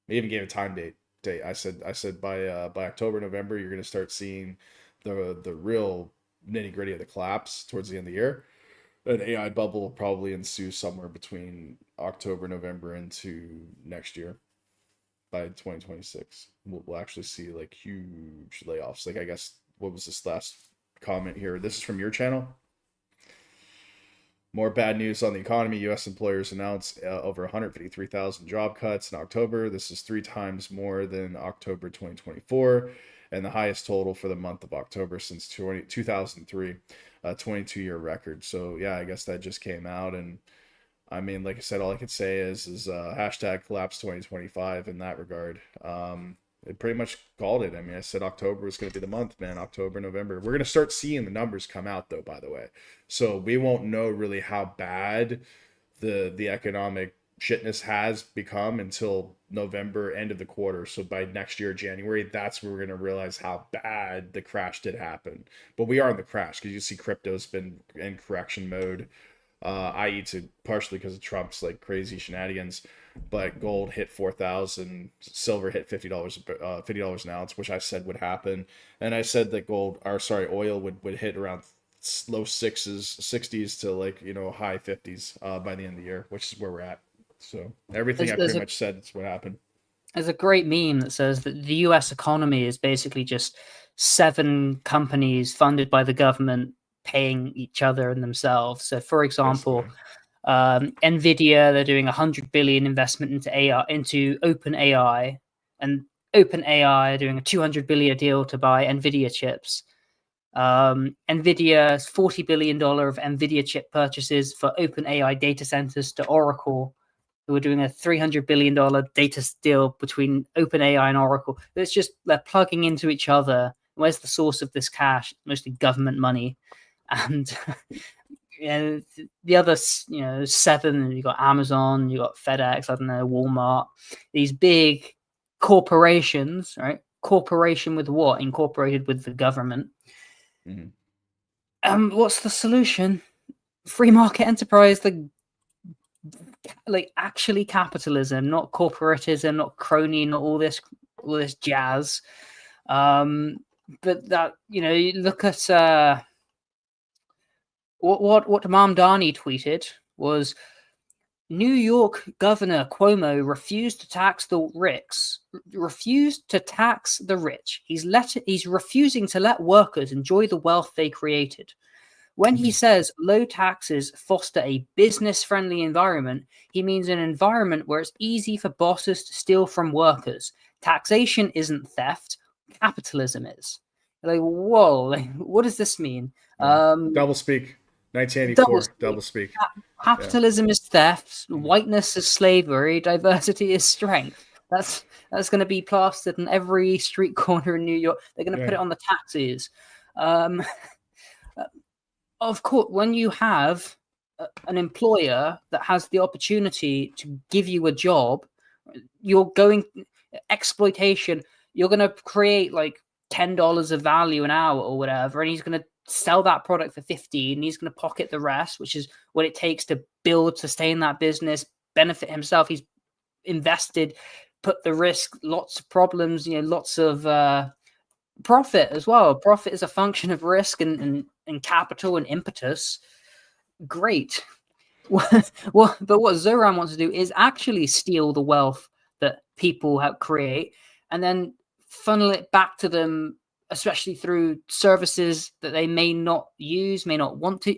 We even gave a time date. I said by October, November, you're going to start seeing the real nitty gritty of the collapse towards the end of the year. An AI bubble will probably ensue somewhere between October, November into next year. By 2026, we'll actually see like huge layoffs. Like, I guess, what was this last comment here? This is from your channel. More bad news on the economy. U.S. employers announced over 153,000 job cuts in October. This is 3 times more than October 2024, and the highest total for the month of October since 2003, a 22-year record. So yeah, I guess that just came out, and I mean, like I said, all I could say is hashtag collapse 2025 in that regard. It pretty much called it. I mean, I said October was going to be the month, man. October, November. We're going to start seeing the numbers come out, though, by the way. So we won't know really how bad the economic shitness has become until November, end of the quarter. So by next year, January, that's where we're going to realize how bad the crash did happen. But we are in the crash because you see crypto's been in correction mode, i.e. partially because of Trump's like crazy shenanigans. But gold hit 4,000, silver hit $50 an ounce, which I said would happen. And I said that oil would hit around low 60s to like, high 50s by the end of the year, which is where we're at. So everything I pretty much said is what happened. There's a great meme that says that the US economy is basically just 7 companies funded by the government paying each other and themselves. So, for example, Nvidia, they're doing 100 billion investment into AI, into OpenAI, and OpenAI are doing a 200 billion deal to buy Nvidia chips. Nvidia's $40 billion of Nvidia chip purchases for OpenAI data centers to Oracle, who are doing a $300 billion data deal between OpenAI and Oracle. It's just, they're plugging into each other. Where's the source of this cash? Mostly government money. And the other, 7, you got Amazon, you got FedEx, I don't know, Walmart, these big corporations, right? Corporation with what? Incorporated with the government. What's the solution? Free market enterprise, actually capitalism, not corporatism, not crony, not all this jazz. But that, you look at what Mamdani tweeted was, New York Governor Cuomo refused to tax the rich. He's refusing to let workers enjoy the wealth they created. When he says low taxes foster a business-friendly environment, he means an environment where it's easy for bosses to steal from workers. Taxation isn't theft, capitalism is. Like, whoa, what does this mean? Double speak. 1984, double speak. Capitalism is theft, whiteness is slavery, diversity is strength. That's going to be plastered in every street corner in New York. They're going to put it on the taxis. Of course, when you have an employer that has the opportunity to give you a job, exploitation, you're going to create like $10 of value an hour or whatever, and he's going to sell that product for 15, and he's going to pocket the rest, which is what it takes to sustain that business, benefit himself. He's invested, put the risk, lots of problems, lots of profit as well. Profit is a function of risk and capital and impetus. Great. But what Zohran wants to do is actually steal the wealth that people create and then funnel it back to them, especially through services that they may not use, may not want to.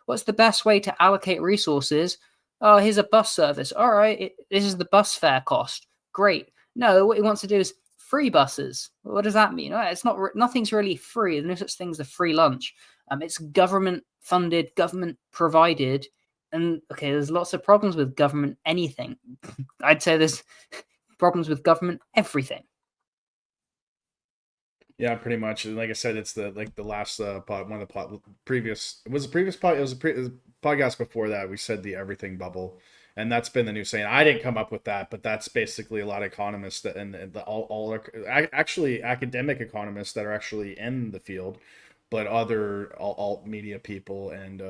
What's the best way to allocate resources? Oh, here's a bus service. All right, this is the bus fare cost. Great. No, what he wants to do is free buses. What does that mean? It's not. Nothing's really free. There's no such thing as a free lunch. It's government funded, government provided. And okay, there's lots of problems with government anything. I'd say there's problems with government everything. Yeah, pretty much. And like I said, it's the last pod, one of the previous. It was a podcast before that. We said the everything bubble, and that's been the new saying. I didn't come up with that, but that's basically a lot of economists actually academic economists that are actually in the field, but other alt media people and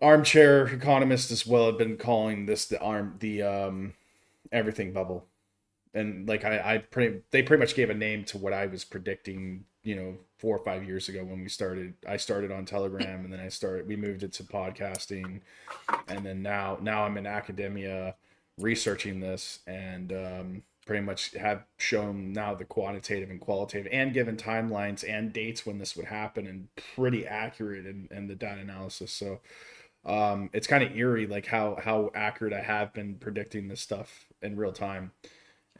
armchair economists as well have been calling this the everything bubble. And like they pretty much gave a name to what I was predicting, 4 or 5 years ago when I started on Telegram, and then we moved it to podcasting, and then now I'm in academia researching this, and pretty much have shown now the quantitative and qualitative and given timelines and dates when this would happen, and pretty accurate in the data analysis. So it's kind of eerie, like how accurate I have been predicting this stuff in real time.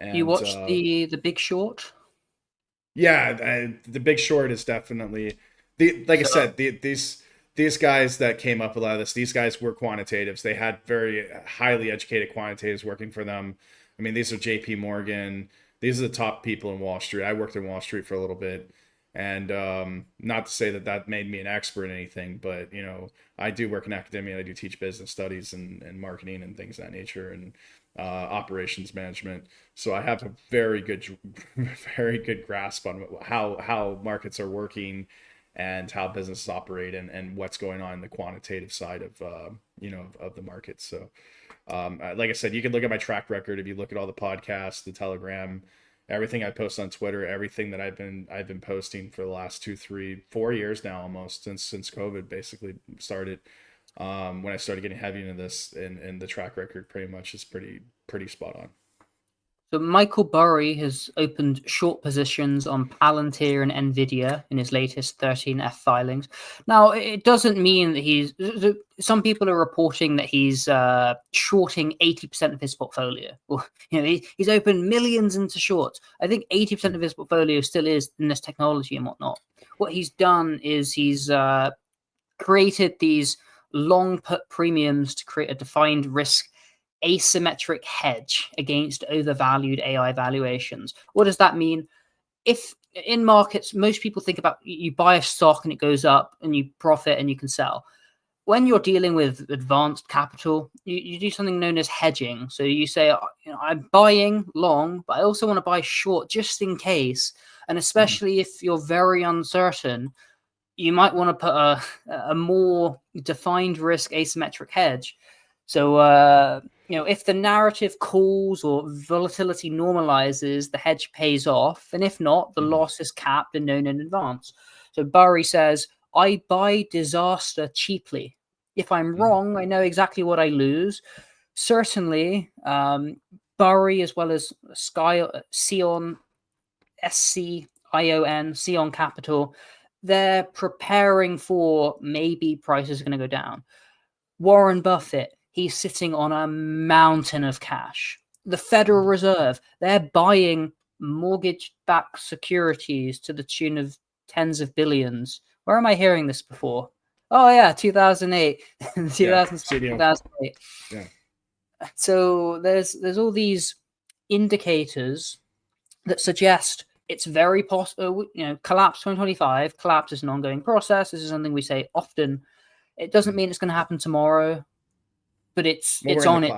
And, you watched the Big Short? Yeah, the Big Short is definitely I said, these guys that came up with a lot of this. These guys were quantitatives. They had very highly educated quantitatives working for them. I mean, these are J.P. Morgan. These are the top people in Wall Street. I worked in Wall Street for a little bit, and not to say that made me an expert in anything, but I do work in academia. I do teach business studies and marketing and things of that nature, and operations management. So I have a very good grasp on how markets are working and how businesses operate, and what's going on in the quantitative side of of the market. So like I said, you can look at my track record if you look at all the podcasts, the Telegram, everything I post on Twitter, everything that I've been posting for the last 2, 3, 4 years now, almost since COVID basically started. When I started getting heavy into this, and the track record pretty much is pretty spot on. So Michael Burry has opened short positions on Palantir and Nvidia in his latest 13F filings. Now, it doesn't mean that he's. Some people are reporting that he's shorting 80% of his portfolio. Well, he's opened millions into shorts. I think 80% of his portfolio still is in this technology and whatnot. What he's done is he's created these long put premiums to create a defined risk asymmetric hedge against overvalued AI valuations. What does that mean? If in markets, most people think about you buy a stock and it goes up and you profit and you can sell. When you're dealing with advanced capital, you do something known as hedging. So you say, I'm buying long, but I also want to buy short just in case. And especially if you're very uncertain, you might want to put a more defined risk asymmetric hedge. So, if the narrative cools or volatility normalizes, the hedge pays off. And if not, the loss is capped and known in advance. So Burry says, I buy disaster cheaply. If I'm wrong, I know exactly what I lose. Certainly, Burry, as well as Sion, SCION, Sion Capital, they're preparing for maybe prices are going to go down. Warren Buffett, he's sitting on a mountain of cash. The Federal Reserve, they're buying mortgage-backed securities to the tune of tens of billions. Where am I hearing this before? Oh, yeah, 2008. 2008. Yeah. So there's all these indicators that suggest it's very possible, collapse 2025. Collapse is an ongoing process. This is something we say often. It doesn't mean it's going to happen tomorrow, but it's on it.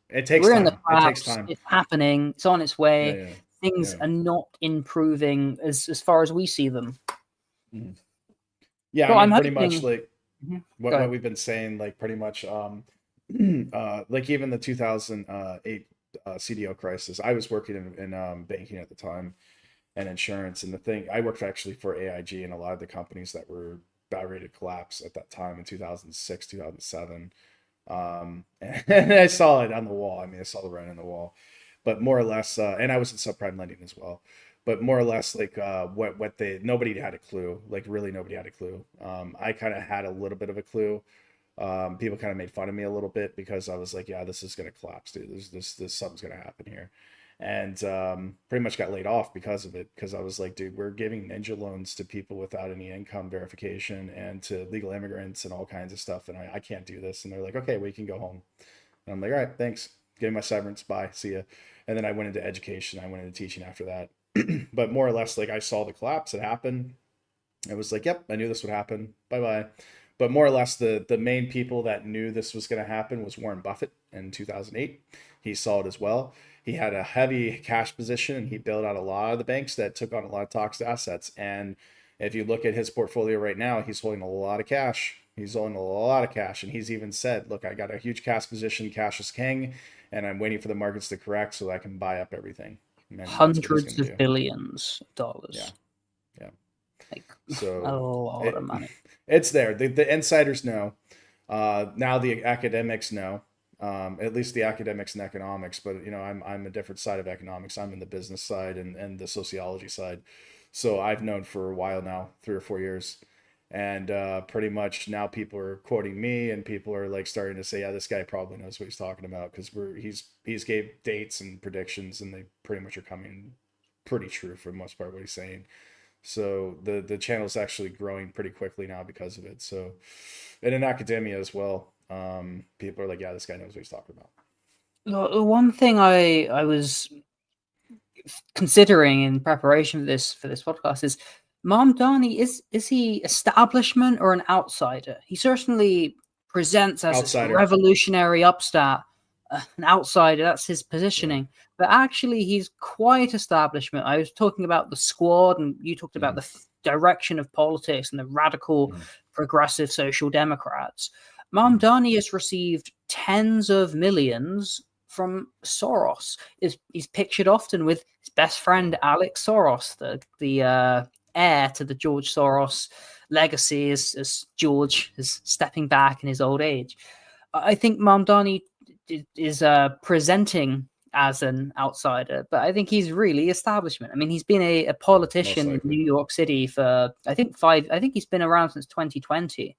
It takes time. It takes time. It's happening. It's on its way. Things are not improving as far as we see them. Yeah, so I mean, pretty much like what we've been saying, like pretty much, like even the 2008 CDO crisis. I was working in banking at the time and insurance, and the thing I worked actually for AIG and a lot of the companies that were about ready to collapse at that time in 2006, 2007. And I saw it on the wall. I mean, I saw the writing on the wall, but more or less, and I was in subprime lending as well, but more or less like nobody had a clue, like really nobody had a clue. I kind of had a little bit of a clue. People kind of made fun of me a little bit because I was like, yeah, this is going to collapse, dude. This something's going to happen here. And pretty much got laid off because of it, because I was like, dude, we're giving ninja loans to people without any income verification and to legal immigrants and all kinds of stuff, and I can't do this. And they're like, okay, well, you can go home. And I'm like, all right, thanks, give me my severance, bye, see ya. And then I went into education, I went into teaching after that. But more or less, like, I saw the collapse, it happened. I was like, yep, I knew this would happen, bye. But more or less, the main people that knew this was going to happen was Warren Buffett in 2008. He saw it as well. He had a heavy cash position, and he bailed out a lot of the banks that took on a lot of toxic assets. And if you look at his portfolio right now, he's holding a lot of cash. And he's even said, look, I got a huge cash position. Cash is king, and I'm waiting for the markets to correct so that I can buy up everything. Hundreds of billions of dollars. Yeah. Like, so a lot of money. It's there. The insiders know. Now the academics know. At least the academics in economics, but I'm a different side of economics. I'm in the business side and the sociology side. So I've known for a while now, 3 or 4 years. And pretty much now people are quoting me, and people are like starting to say, yeah, this guy probably knows what he's talking about, because he's gave dates and predictions, and they pretty much are coming pretty true for the most part what he's saying. So the channel is actually growing pretty quickly now because of it. So, and in academia as well, people are like, yeah, this guy knows what he's talking about. The one thing I was considering in preparation for this podcast is, Mamdani, is he establishment or an outsider? He certainly presents as a revolutionary upstart, an outsider. That's his positioning. Yeah. But actually, he's quite establishment. I was talking about the squad, and you talked about the direction of politics and the radical progressive social democrats. Mamdani has received tens of millions from Soros. He's pictured often with his best friend Alex Soros, the heir to the George Soros legacy, as George is stepping back in his old age. I think Mamdani is presenting as an outsider, but I think he's really establishment. I mean, he's been a politician in New York City for I think he's been around since 2020.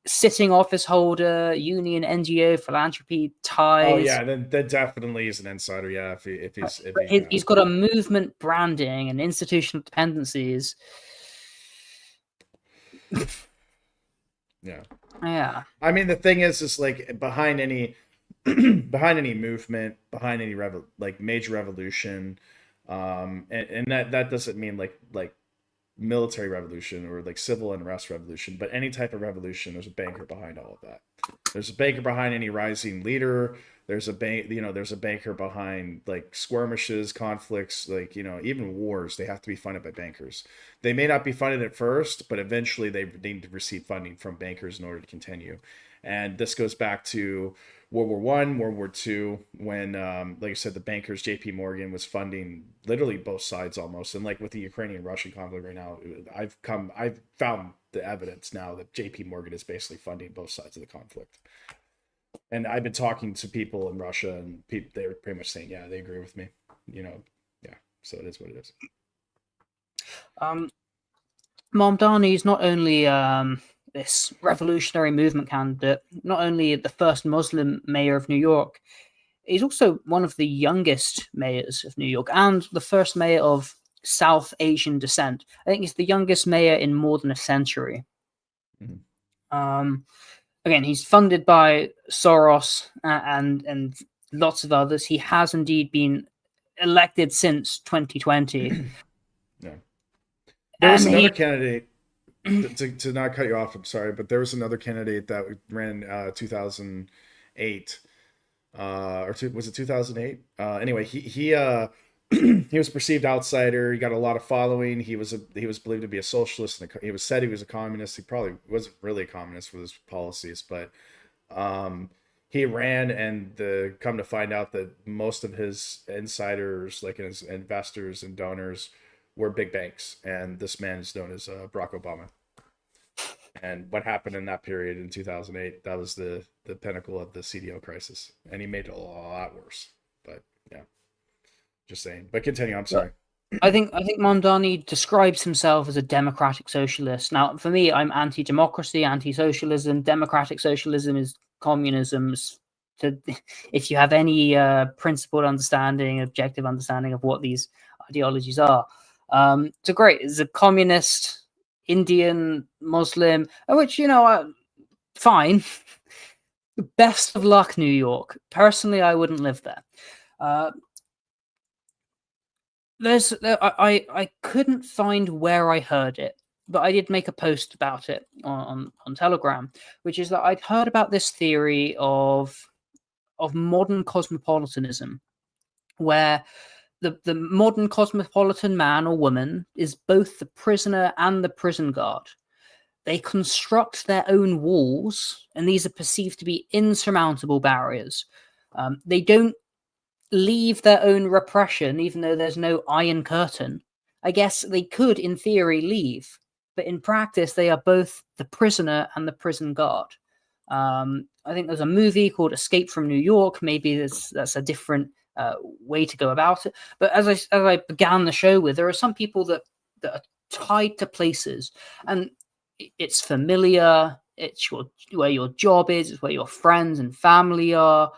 Sitting office holder, union, NGO, philanthropy ties. Oh yeah, then definitely is an insider. Yeah, if he's got a movement branding and institutional dependencies. Yeah. I mean, the thing is like behind any movement, behind any major revolution, and that doesn't mean like military revolution or like civil unrest revolution, but any type of revolution, there's a banker behind all of that. There's a banker behind any rising leader. There's a banker behind like skirmishes, conflicts, like, even wars. They have to be funded by bankers. They may not be funded at first, but eventually they need to receive funding from bankers in order to continue. And this goes back to World War I, World War II, when, like I said, the bankers, J.P. Morgan was funding literally both sides almost. And like with the Ukrainian-Russian conflict right now, I've found the evidence now that J.P. Morgan is basically funding both sides of the conflict. And I've been talking to people in Russia, and they're pretty much saying, yeah, they agree with me. Yeah. So it is what it is. Mamdani is not only this revolutionary movement candidate, not only the first Muslim mayor of New York, he's also one of the youngest mayors of New York and the first mayor of South Asian descent. I think he's the youngest mayor in more than a century. Again, he's funded by Soros and lots of others. He has indeed been elected since 2020. Yeah. There was another candidate, to not cut you off, I'm sorry, but there was another candidate that ran 2008. Was it 2008? Anyway, he was a perceived outsider. He got a lot of following. He was believed to be a socialist, and he was said he was a communist. He probably wasn't really a communist with his policies, but he ran, and come to find out that most of his insiders, like his investors and donors, were big banks, and this man is known as Barack Obama. And what happened in that period in 2008, that was the pinnacle of the CDO crisis, and he made it a lot worse. But yeah, just saying. But continue. I'm sorry. I think Mamdani describes himself as a democratic socialist. Now, for me, I'm anti-democracy, anti-socialism. Democratic socialism is communism. If you have any principled understanding, objective understanding of what these ideologies are, it's a communist, Indian, Muslim, which, fine. Best of luck, New York. Personally, I wouldn't live there. I couldn't find where I heard it, but I did make a post about it on Telegram, which is that I'd heard about this theory of modern cosmopolitanism, where the modern cosmopolitan man or woman is both the prisoner and the prison guard. They construct their own walls, and these are perceived to be insurmountable barriers. They don't leave their own repression, even though there's no iron curtain. I guess they could, in theory, leave, but in practice, they are both the prisoner and the prison guard. I think there's a movie called Escape from New York. Maybe that's a different way to go about it. But as I began the show with, there are some people that are tied to places, and it's familiar. It's where your job is. It's where your friends and family are.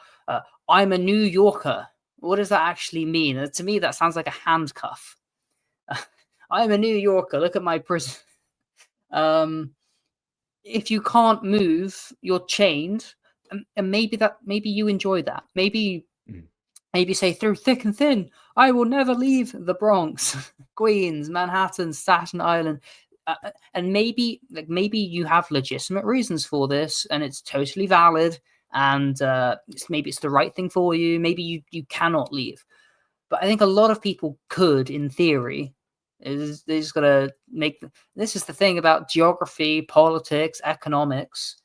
I'm a New Yorker. What does that actually mean? To me, that sounds like a handcuff. I'm a New Yorker. Look at my prison. If you can't move, you're chained, and maybe you enjoy that. Maybe say through thick and thin, I will never leave the Bronx, Queens, Manhattan, Staten Island. And maybe you have legitimate reasons for this, and it's totally valid. And maybe it's the right thing for you. Maybe you cannot leave. But I think a lot of people could, in theory. They just got to make. This is the thing about geography, politics, economics.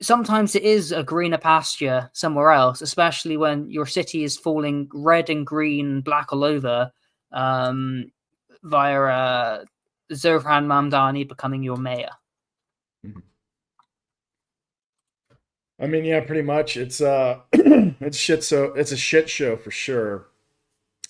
Sometimes it is a greener pasture somewhere else, especially when your city is falling red and green, black all over, via Zohran Mamdani becoming your mayor. I mean, yeah, pretty much. It's it's shit. So it's a shit show for sure.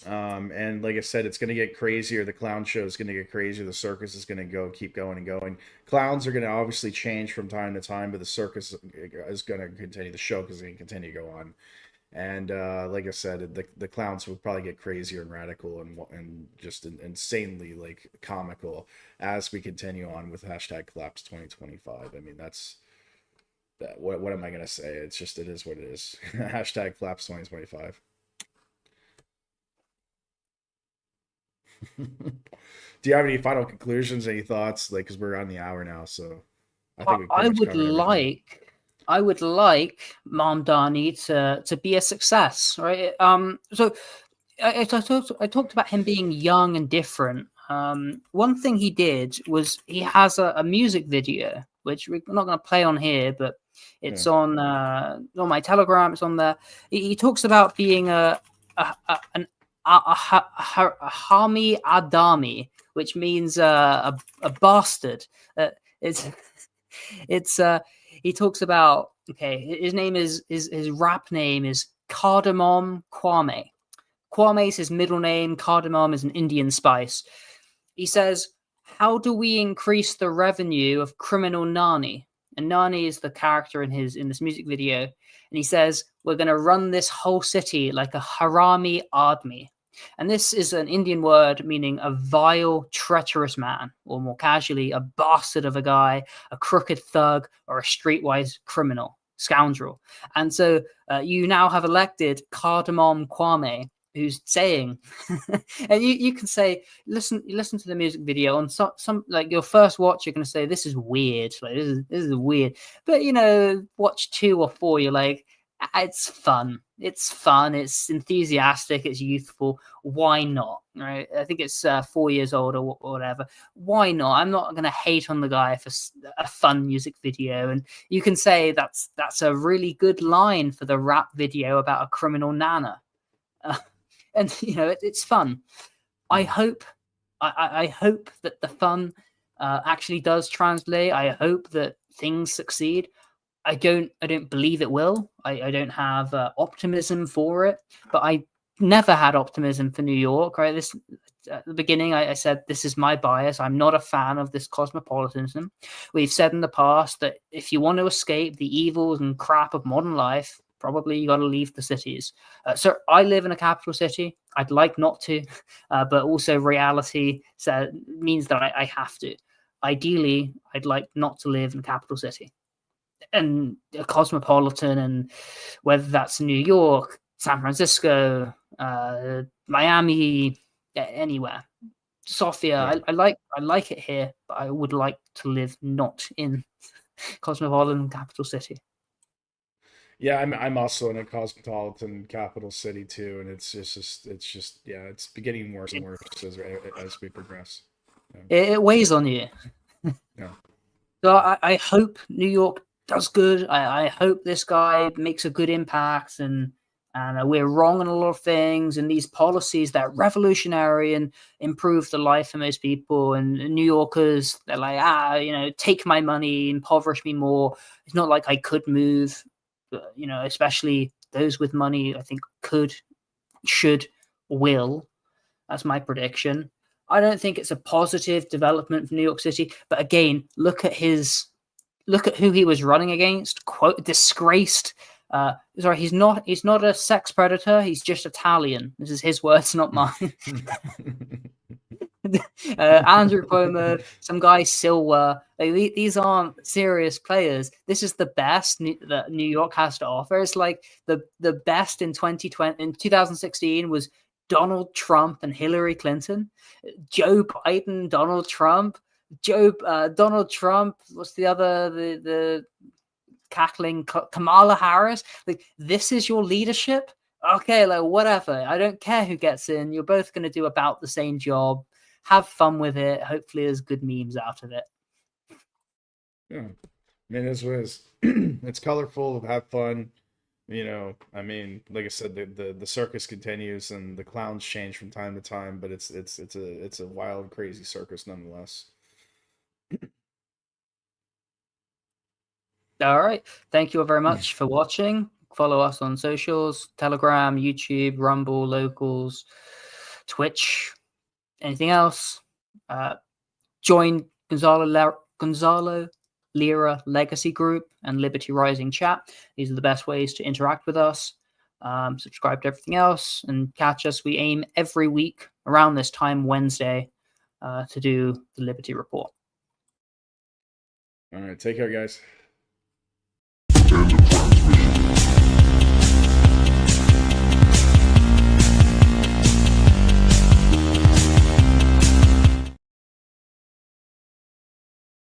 And like I said, it's going to get crazier. The clown show is going to get crazier. The circus is going to keep going and going. Clowns are going to obviously change from time to time, but the circus is going to continue. The show is going to continue to go on. And like I said, the clowns will probably get crazier and radical and just insanely like comical as we continue on with hashtag collapse 2025. I mean, that's that. What am I going to say? It's just, it is what it is. Hashtag collapse 2025. Do you have any final conclusions, any thoughts? Like, because we're on the hour now, so I think we I pretty much would covered everything. I would like Mamdani to be a success, right? So I talked about him being young and different. One thing he did was he has a music video, which we're not going to play on here, but it's on my Telegram. It's on there. He talks about being an Hami Adami, which means a bastard. It's it's he talks about, okay, his name is his rap name is Cardamom Kwame. Kwame is his middle name. Cardamom is an Indian spice. He says, how do we increase the revenue of criminal Nani? And Nani is the character in this music video. And he says, we're going to run this whole city like a harami admi. And this is an Indian word meaning a vile, treacherous man, or more casually, a bastard of a guy, a crooked thug, or a streetwise criminal, scoundrel. And so you now have elected Cardamom Kwame, who's saying, and you can say, listen to the music video on some like your first watch, you're going to say, this is weird, like this is weird. But watch 2 or 4, you're like, it's fun, it's enthusiastic, it's youthful. Why not? Right? I think it's 4 years old or whatever. Why not? I'm not going to hate on the guy for a fun music video. And you can say that's a really good line for the rap video about a criminal nana. And it's fun. I hope that the fun actually does translate. I hope that things succeed. I don't believe it will. I don't have optimism for it, but I never had optimism for New York. Right, this at the beginning, I said this is my bias. I'm not a fan of this cosmopolitanism. We've said in the past that if you want to escape the evils and crap of modern life, probably you got to leave the cities. So I live in a capital city. I'd like not to, but also reality means that I have to. Ideally, I'd like not to live in a capital city. And a cosmopolitan, and whether that's New York, San Francisco, Miami, anywhere, Sofia. Yeah. I like it here, but I would like to live not in cosmopolitan capital city. Yeah, I'm also in a cosmopolitan capital city too, and it's just yeah, it's getting worse and worse as we progress. Yeah. It weighs on you. Yeah. So I hope New York does good. I hope this guy makes a good impact, and we're wrong on a lot of things, and these policies that are revolutionary and improve the life of most people. And New Yorkers, they're like, take my money, impoverish me more. It's not like I could move, especially those with money, I think could, should, will. That's my prediction. I don't think it's a positive development for New York City, but again, look at who he was running against. Quote, disgraced. Sorry, he's not a sex predator. He's just Italian. This is his words, not mine. Andrew Cuomo, some guy Silver. These aren't serious players. This is the best that New York has to offer. It's like the best in 2020. In 2016 was Donald Trump and Hillary Clinton. Joe Biden, Donald Trump. Donald Trump. What's the other? The cackling Kamala Harris. Like, this is your leadership. Okay, like whatever. I don't care who gets in. You're both going to do about the same job. Have fun with it. Hopefully, there's good memes out of it. Yeah, I mean, it's colorful. Have fun. I mean, like I said, the circus continues and the clowns change from time to time, but it's a wild, crazy circus nonetheless. All right. Thank you all very much for watching. Follow us on socials, Telegram, YouTube, Rumble, Locals, Twitch, anything else. Join Gonzalo Lira Legacy Group and Liberty Rising Chat. These are the best ways to interact with us. Subscribe to everything else and catch us. We aim every week around this time, Wednesday, to do the Liberty Report. All right. Take care, guys.